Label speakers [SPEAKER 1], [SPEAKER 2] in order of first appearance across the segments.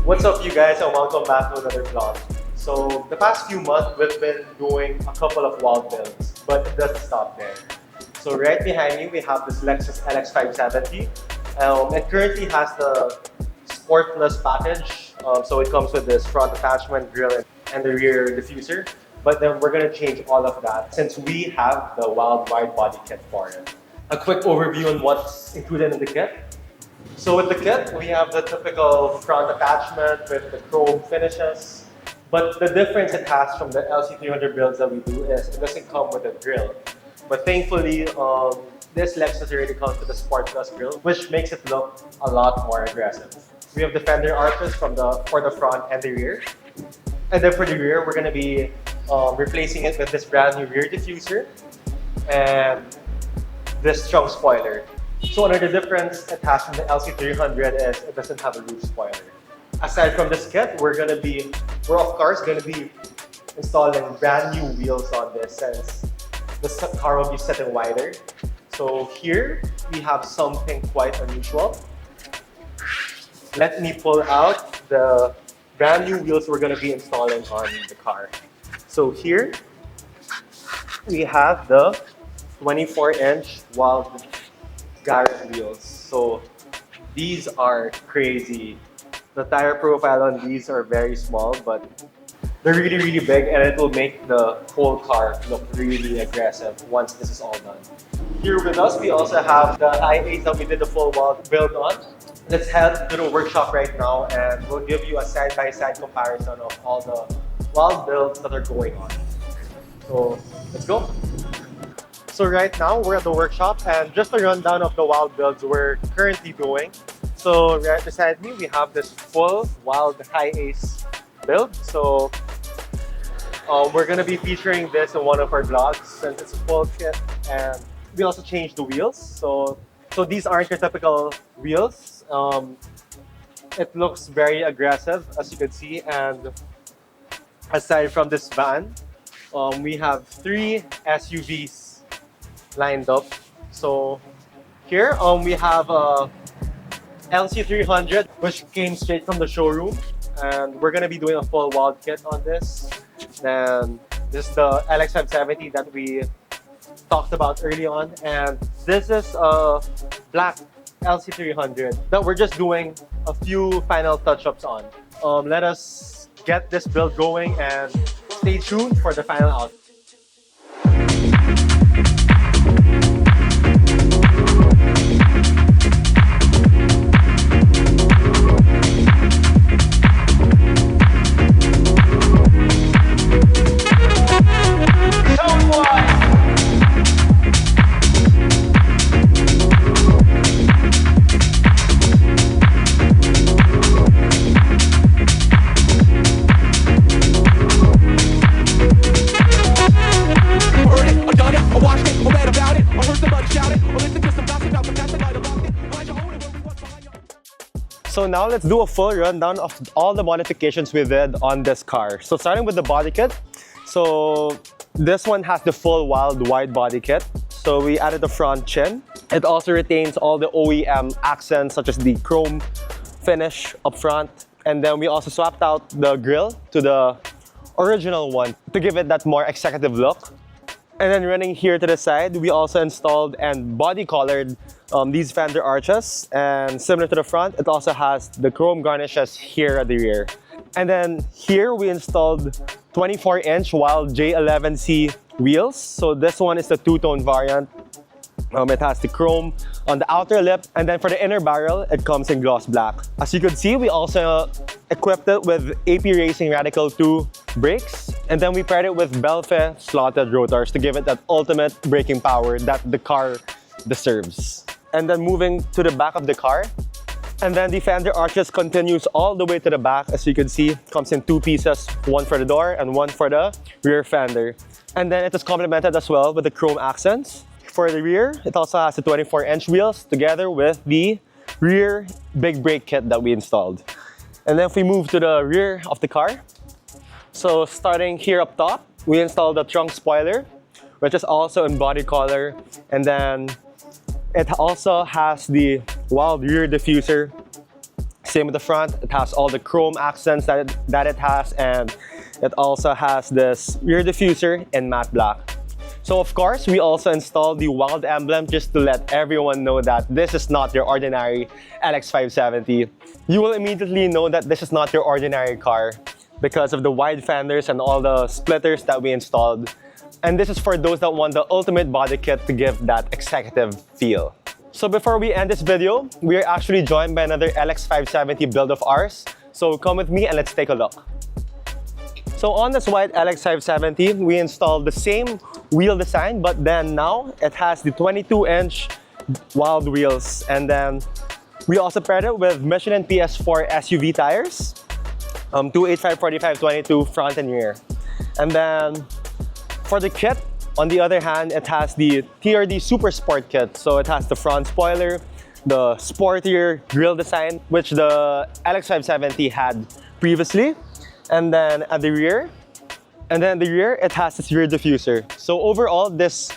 [SPEAKER 1] What's up, you guys, and welcome back to another vlog. So the past few months we've been doing a couple of WALD builds, but it doesn't stop there. So right behind me we have this Lexus LX570. It currently has the Sport Plus package, so it comes with this front attachment, grille, and the rear diffuser. But then we're gonna change all of that since we have the WALD wide body kit for it. A quick overview on what's included in the kit. So with the kit, we have the typical front attachment with the chrome finishes. But the difference it has from the LC300 builds that we do is it doesn't come with a grille. But thankfully, this Lexus already comes with a Sport Plus grille, which makes it look a lot more aggressive. We have the fender arches for the front and the rear. And then for the rear, we're going to be replacing it with this brand new rear diffuser and this trunk spoiler. So another difference it has from the LC300 is it doesn't have a roof spoiler. Aside from this kit, we're of course gonna be installing brand new wheels on this since the car will be setting wider. So here we have something quite unusual. Let me pull out the brand new wheels we're gonna be installing on the car. So here we have the 24-inch WALD garage wheels. So these are crazy. The tire profile on these are very small, but they're really big, and it will make the whole car look really aggressive once this is all done. Here with us, we also have the i8 that we did the full WALD build on. Let's head to the workshop right now, and we'll give you a side-by-side comparison of all the WALD builds that are going on. So let's go. So right now, we're at the workshop, and just a rundown of the WALD builds we're currently doing. So right beside me, we have this full WALD High Ace build. So we're going to be featuring this in one of our vlogs since it's a full kit, and we also changed the wheels. So these aren't your typical wheels. It looks very aggressive, as you can see, and aside from this van, we have 3 SUVs lined up. So here we have a LC300 which came straight from the showroom, and we're gonna be doing a full WALD kit on this. Then this is the LX570 that we talked about early on, and this is a black LC300 that we're just doing a few final touch-ups on. Let us get this build going and stay tuned for the final output. So now let's do a full rundown of all the modifications we did on this car. So starting with the body kit. So this one has the full WALD wide body kit. So we added the front chin. It also retains all the OEM accents such as the chrome finish up front. And then we also swapped out the grille to the original one to give it that more executive look. And then running here to the side, we also installed and body colored these fender arches, and similar to the front, it also has the chrome garnishes here at the rear. And then here we installed 24-inch WALD J11C wheels. So this one is the two-tone variant. It has the chrome on the outer lip, and then for the inner barrel, it comes in gloss black. As you can see, we also equipped it with AP Racing Radical 2 brakes, and then we paired it with Belfe slotted rotors to give it that ultimate braking power that the car deserves. And then moving to the back of the car, and then the fender arches continues all the way to the back. As you can see, comes in 2 pieces, one for the door and one for the rear fender. And then it is complemented as well with the chrome accents. For the rear, it also has the 24-inch wheels together with the rear big brake kit that we installed. And then if we move to the rear of the car, so starting here up top, we installed the trunk spoiler, which is also in body color. And then it also has the WALD rear diffuser. Same with the front, it has all the chrome accents that it has, and it also has this rear diffuser in matte black. So of course, we also installed the WALD emblem just to let everyone know that this is not your ordinary LX570. You will immediately know that this is not your ordinary car because of the wide fenders and all the splitters that we installed. And this is for those that want the ultimate body kit to give that executive feel. So before we end this video, we are actually joined by another LX570 build of ours. So come with me and let's take a look. So on this white LX570, we installed the same wheel design, but then now it has the 22-inch WALD wheels. And then we also paired it with Michelin PS4 SUV tires, 285/45/22 front and rear. And then for the kit, on the other hand, it has the TRD Super Sport kit. So it has the front spoiler, the sportier grille design, which the LX570 had previously. And then at the rear, it has this rear diffuser. So overall, this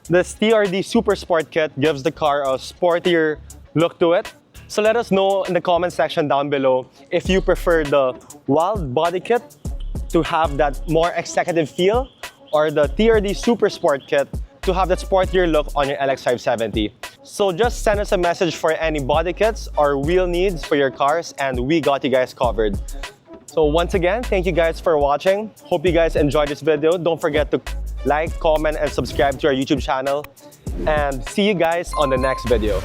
[SPEAKER 1] TRD Super Sport kit gives the car a sportier look to it. So let us know in the comment section down below if you prefer the WALD body kit to have that more executive feel, or the TRD Super Sport kit to have that sportier look on your LX570. So just send us a message for any body kits or wheel needs for your cars, and we got you guys covered. So once again, thank you guys for watching. Hope you guys enjoyed this video. Don't forget to like, comment, and subscribe to our YouTube channel. And see you guys on the next video.